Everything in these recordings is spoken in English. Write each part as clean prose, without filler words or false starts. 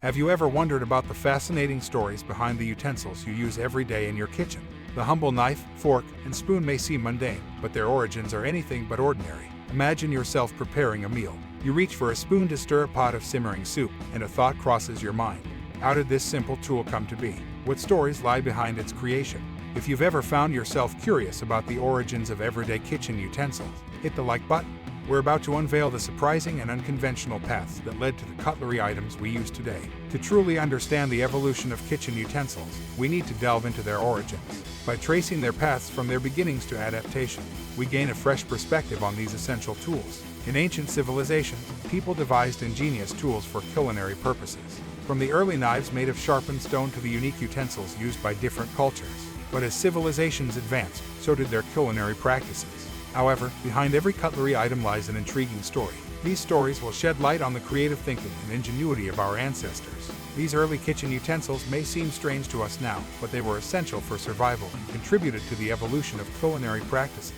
Have you ever wondered about the fascinating stories behind the utensils you use every day in your kitchen? The humble knife, fork, and spoon may seem mundane, but their origins are anything but ordinary. Imagine yourself preparing a meal. You reach for a spoon to stir a pot of simmering soup, and a thought crosses your mind. How did this simple tool come to be? What stories lie behind its creation? If you've ever found yourself curious about the origins of everyday kitchen utensils, hit the like button. We're about to unveil the surprising and unconventional paths that led to the cutlery items we use today. To truly understand the evolution of kitchen utensils, we need to delve into their origins. By tracing their paths from their beginnings to adaptation, we gain a fresh perspective on these essential tools. In ancient civilizations, people devised ingenious tools for culinary purposes. From the early knives made of sharpened stone to the unique utensils used by different cultures. But as civilizations advanced, so did their culinary practices. However, behind every cutlery item lies an intriguing story. These stories will shed light on the creative thinking and ingenuity of our ancestors. These early kitchen utensils may seem strange to us now, but they were essential for survival and contributed to the evolution of culinary practices.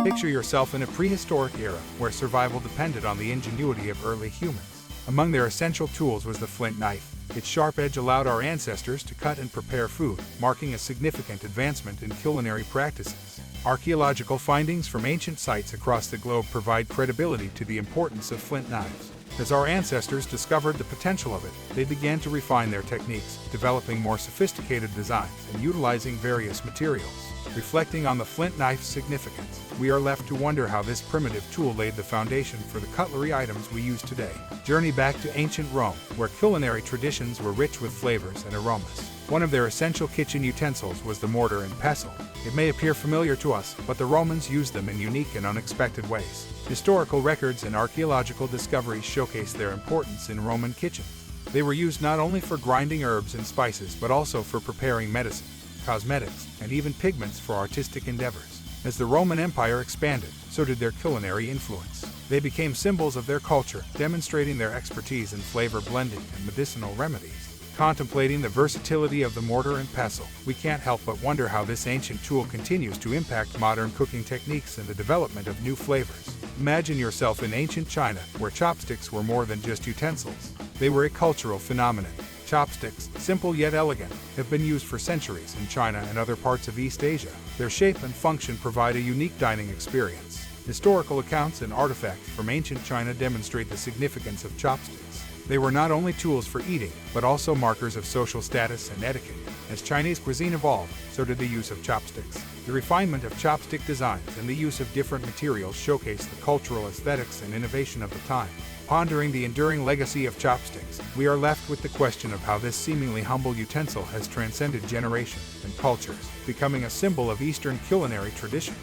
Picture yourself in a prehistoric era where survival depended on the ingenuity of early humans. Among their essential tools was the flint knife. Its sharp edge allowed our ancestors to cut and prepare food, marking a significant advancement in culinary practices. Archaeological findings from ancient sites across the globe provide credibility to the importance of flint knives. As our ancestors discovered the potential of it, they began to refine their techniques, developing more sophisticated designs and utilizing various materials. Reflecting on the flint knife's significance, we are left to wonder how this primitive tool laid the foundation for the cutlery items we use today. Journey back to ancient Rome, where culinary traditions were rich with flavors and aromas. One of their essential kitchen utensils was the mortar and pestle. It may appear familiar to us, but the Romans used them in unique and unexpected ways. Historical records and archaeological discoveries showcase their importance in Roman kitchens. They were used not only for grinding herbs and spices, but also for preparing medicine, cosmetics, and even pigments for artistic endeavors. As the Roman Empire expanded, so did their culinary influence. They became symbols of their culture, demonstrating their expertise in flavor blending and medicinal remedies. Contemplating the versatility of the mortar and pestle, we can't help but wonder how this ancient tool continues to impact modern cooking techniques and the development of new flavors. Imagine yourself in ancient China, where chopsticks were more than just utensils. They were a cultural phenomenon. Chopsticks, simple yet elegant, have been used for centuries in China and other parts of East Asia. Their shape and function provide a unique dining experience. Historical accounts and artifacts from ancient China demonstrate the significance of chopsticks. They were not only tools for eating, but also markers of social status and etiquette. As Chinese cuisine evolved, so did the use of chopsticks. The refinement of chopstick designs and the use of different materials showcase the cultural aesthetics and innovation of the time. Pondering the enduring legacy of chopsticks, we are left with the question of how this seemingly humble utensil has transcended generations and cultures, becoming a symbol of Eastern culinary tradition.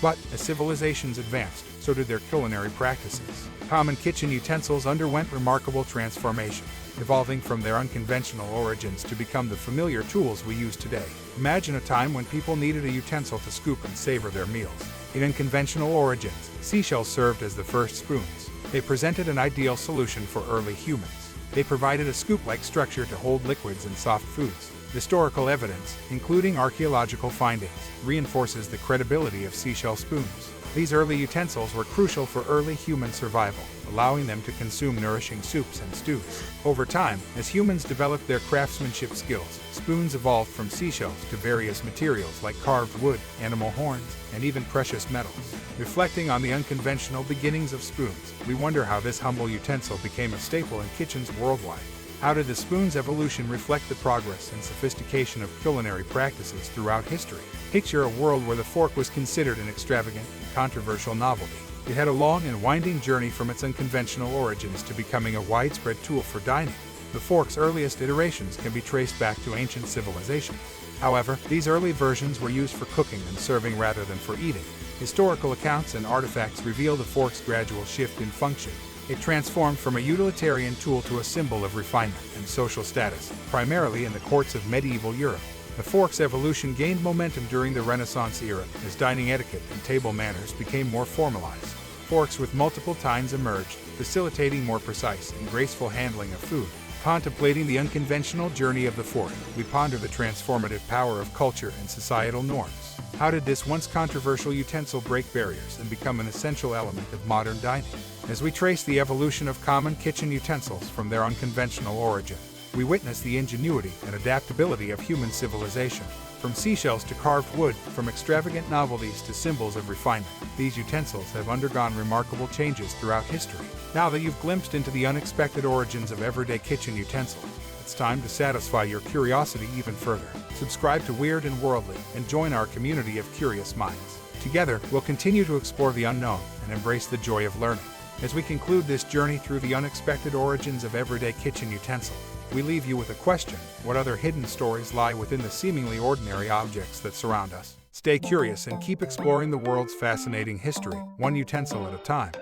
But as civilizations advanced, so did their culinary practices. Common kitchen utensils underwent remarkable transformation, evolving from their unconventional origins to become the familiar tools we use today. Imagine a time when people needed a utensil to scoop and savor their meals. In unconventional origins, seashells served as the first spoons. They presented an ideal solution for early humans. They provided a scoop-like structure to hold liquids and soft foods. Historical evidence, including archaeological findings, reinforces the credibility of seashell spoons. These early utensils were crucial for early human survival, allowing them to consume nourishing soups and stews. Over time, as humans developed their craftsmanship skills, spoons evolved from seashells to various materials like carved wood, animal horns, and even precious metals. Reflecting on the unconventional beginnings of spoons, we wonder how this humble utensil became a staple in kitchens worldwide. How did the spoon's evolution reflect the progress and sophistication of culinary practices throughout history? Picture a world where the fork was considered an extravagant and controversial novelty. It had a long and winding journey from its unconventional origins to becoming a widespread tool for dining. The fork's earliest iterations can be traced back to ancient civilization. However, these early versions were used for cooking and serving rather than for eating. Historical accounts and artifacts reveal the fork's gradual shift in function. It transformed from a utilitarian tool to a symbol of refinement and social status, primarily in the courts of medieval Europe. The fork's evolution gained momentum during the Renaissance era as dining etiquette and table manners became more formalized. Forks with multiple tines emerged, facilitating more precise and graceful handling of food. Contemplating the unconventional journey of the fork, we ponder the transformative power of culture and societal norms. How did this once controversial utensil break barriers and become an essential element of modern dining? As we trace the evolution of common kitchen utensils from their unconventional origin, we witness the ingenuity and adaptability of human civilization. From seashells to carved wood, from extravagant novelties to symbols of refinement, these utensils have undergone remarkable changes throughout history. Now that you've glimpsed into the unexpected origins of everyday kitchen utensils, it's time to satisfy your curiosity even further. Subscribe to Weird and Worldly and join our community of curious minds. Together, we'll continue to explore the unknown and embrace the joy of learning. As we conclude this journey through the unexpected origins of everyday kitchen utensils, we leave you with a question: what other hidden stories lie within the seemingly ordinary objects that surround us? Stay curious and keep exploring the world's fascinating history, one utensil at a time.